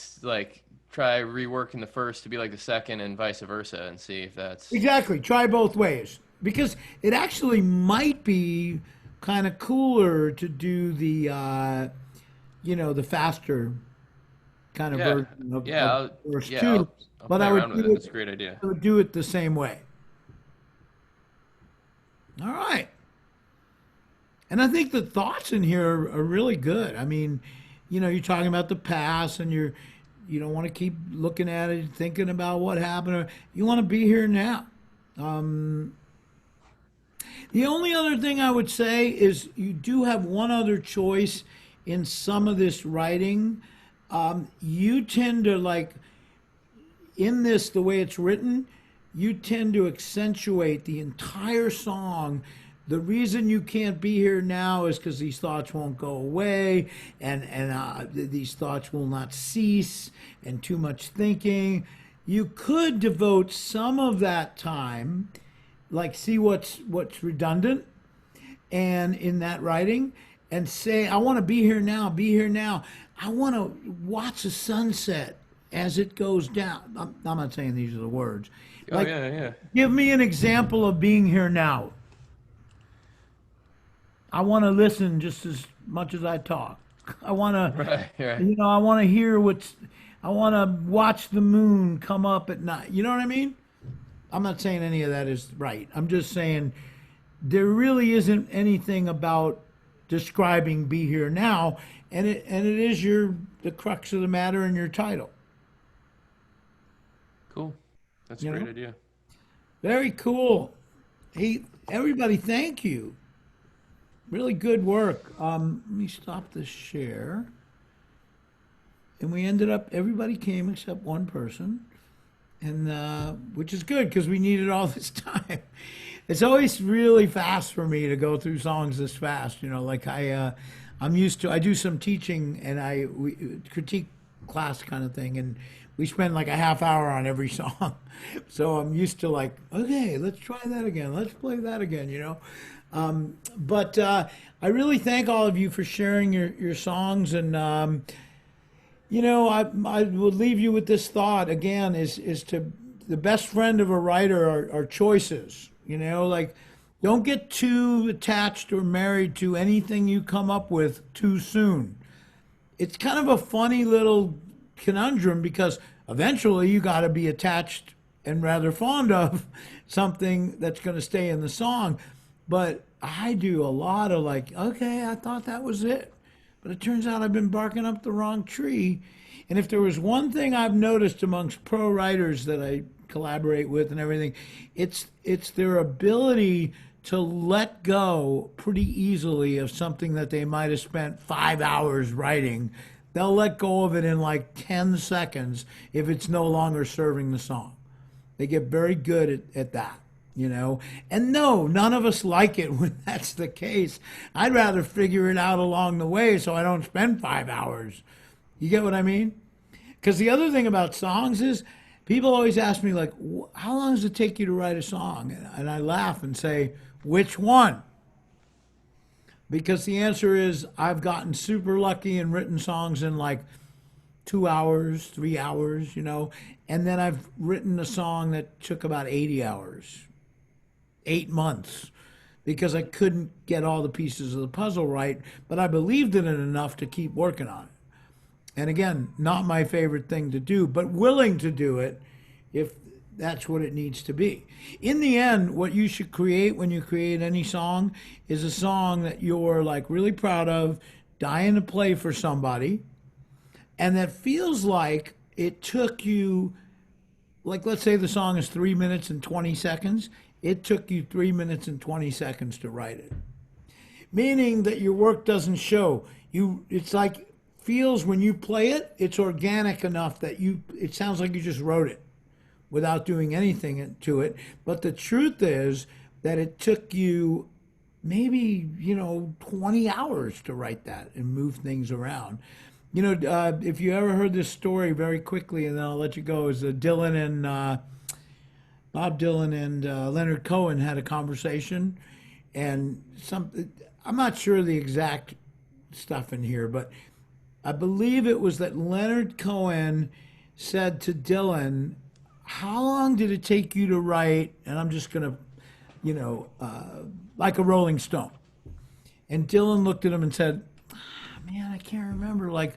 try reworking the first to be like the second and vice versa and see if that's Exactly. Try both ways. Because it actually might be kind of cooler to do the, the faster kind of version of verse 2. I'll But play I around would with do it. That's a great idea. I would do it the same way. All right. And I think the thoughts in here are really good. I mean, you're talking about the past and you don't want to keep looking at it, thinking about what happened. You want to be here now. The only other thing I would say is you do have one other choice in some of this writing. You tend to in this, the way it's written, you tend to accentuate the entire song. The reason you can't be here now is because these thoughts won't go away, and these thoughts will not cease, and too much thinking. You could devote some of that time, see what's redundant, and in that writing, and say, I want to be here now, be here now. I want to watch the sunset as it goes down. I'm not saying these are the words. Oh, yeah. Give me an example of being here now. I want to listen just as much as I talk. I want to, Right. I want to hear I want to watch the moon come up at night. You know what I mean? I'm not saying any of that is right. I'm just saying there really isn't anything about describing be here now, and it is the crux of the matter in your title. Cool. That's a great idea. Very cool. Hey, everybody, thank you. really good work. Let me stop this share. And we ended up, everybody came except one person, and which is good because we needed all this time. It's always really fast for me to go through songs this fast. You know, like I'm used to. I do some teaching and we critique class kind of thing, and we spend like a half hour on every song. So I'm used to like, okay, let's try that again. Let's play that again. You know, but I really thank all of you for sharing your songs, and you know, I would leave you with this thought again: is to the best friend of a writer are choices. You know, like don't get too attached or married to anything you come up with too soon. It's kind of a funny little conundrum because eventually you got to be attached and rather fond of something that's going to stay in the song. But I do a lot of like, okay, I thought that was it, but it turns out I've been barking up the wrong tree. And if there was one thing I've noticed amongst pro writers that I collaborate with and everything, it's their ability to let go pretty easily of something that they might have spent 5 hours writing. They'll let go of it in like 10 seconds if it's no longer serving the song. They get very good at that, you know. And no, none of us like it when that's the case. I'd rather figure it out along the way so I don't spend 5 hours. You get what I mean? Because the other thing about songs is people always ask me, like, how long does it take you to write a song? And I laugh and say, which one? Because the answer is I've gotten super lucky and written songs in like 2 hours, 3 hours, you know, and then I've written a song that took about 80 hours, 8 months, because I couldn't get all the pieces of the puzzle right, but I believed in it enough to keep working on it. And again, not my favorite thing to do, but willing to do it if that's what it needs to be. In the end, what you should create when you create any song is a song that you're like really proud of, dying to play for somebody, and that feels like it took you, like let's say the song is 3 minutes and 20 seconds. It took you 3 minutes and 20 seconds to write it. Meaning that your work doesn't show. It's like feels when you play it, it's organic enough that it sounds like you just wrote it without doing anything to it. But the truth is that it took you maybe, 20 hours to write that and move things around. If you ever heard this story very quickly, and then I'll let you go, is Bob Dylan and Leonard Cohen had a conversation, and I'm not sure the exact stuff in here, but I believe it was that Leonard Cohen said to Dylan, how long did it take you to write? And I'm just going to, like a Rolling Stone. And Dylan looked at him and said, man, I can't remember. Like,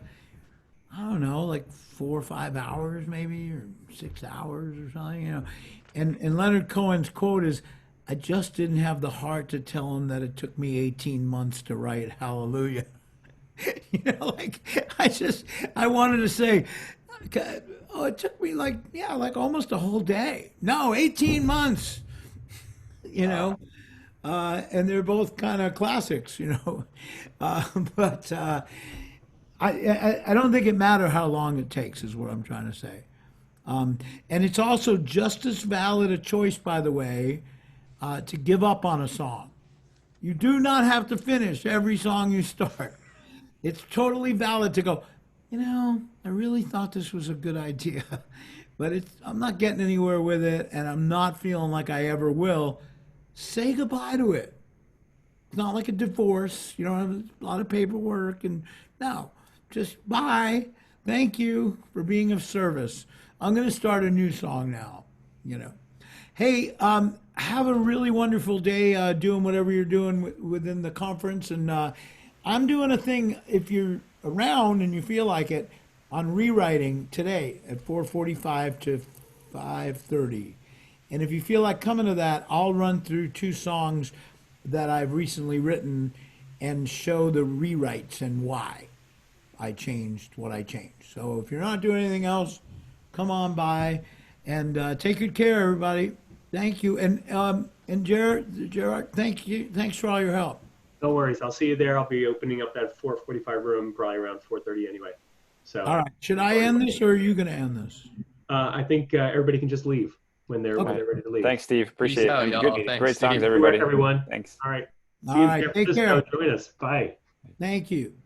I don't know, like 4 or 5 hours maybe, or 6 hours or something, And Leonard Cohen's quote is, I just didn't have the heart to tell him that it took me 18 months to write Hallelujah. I wanted to say, oh, it took me like almost a whole day. No, 18 months, and they're both kind of classics, but I don't think it matters how long it takes is what I'm trying to say. And it's also just as valid a choice, by the way, to give up on a song. You do not have to finish every song you start. It's totally valid to go, I really thought this was a good idea, but I'm not getting anywhere with it, and I'm not feeling like I ever will. Say goodbye to it. It's not like a divorce. You don't have a lot of paperwork, and no, just bye. Thank you for being of service. I'm going to start a new song now, Hey, have a really wonderful day doing whatever you're doing within the conference, and I'm doing a thing, if you're around and you feel like it, on rewriting today at 4:45 to 5:30. And if you feel like coming to that, I'll run through 2 songs that I've recently written and show the rewrites and why I changed what I changed. So if you're not doing anything else, come on by and take good care, everybody. Thank you. And Jared, thank you. Thanks for all your help. No worries. I'll see you there. I'll be opening up that 4:45 room probably around 4:30 anyway. So All right. Should I end this or are you going to end this? I think everybody can just leave when they're Okay. ready to leave. Thanks, Steve. Appreciate out, it. y'all. Good, Thanks, great songs, Steve. Good work, everybody. everyone. Thanks. All right. See All you in right. San Take Francisco. care. Join us. Bye. Thank you.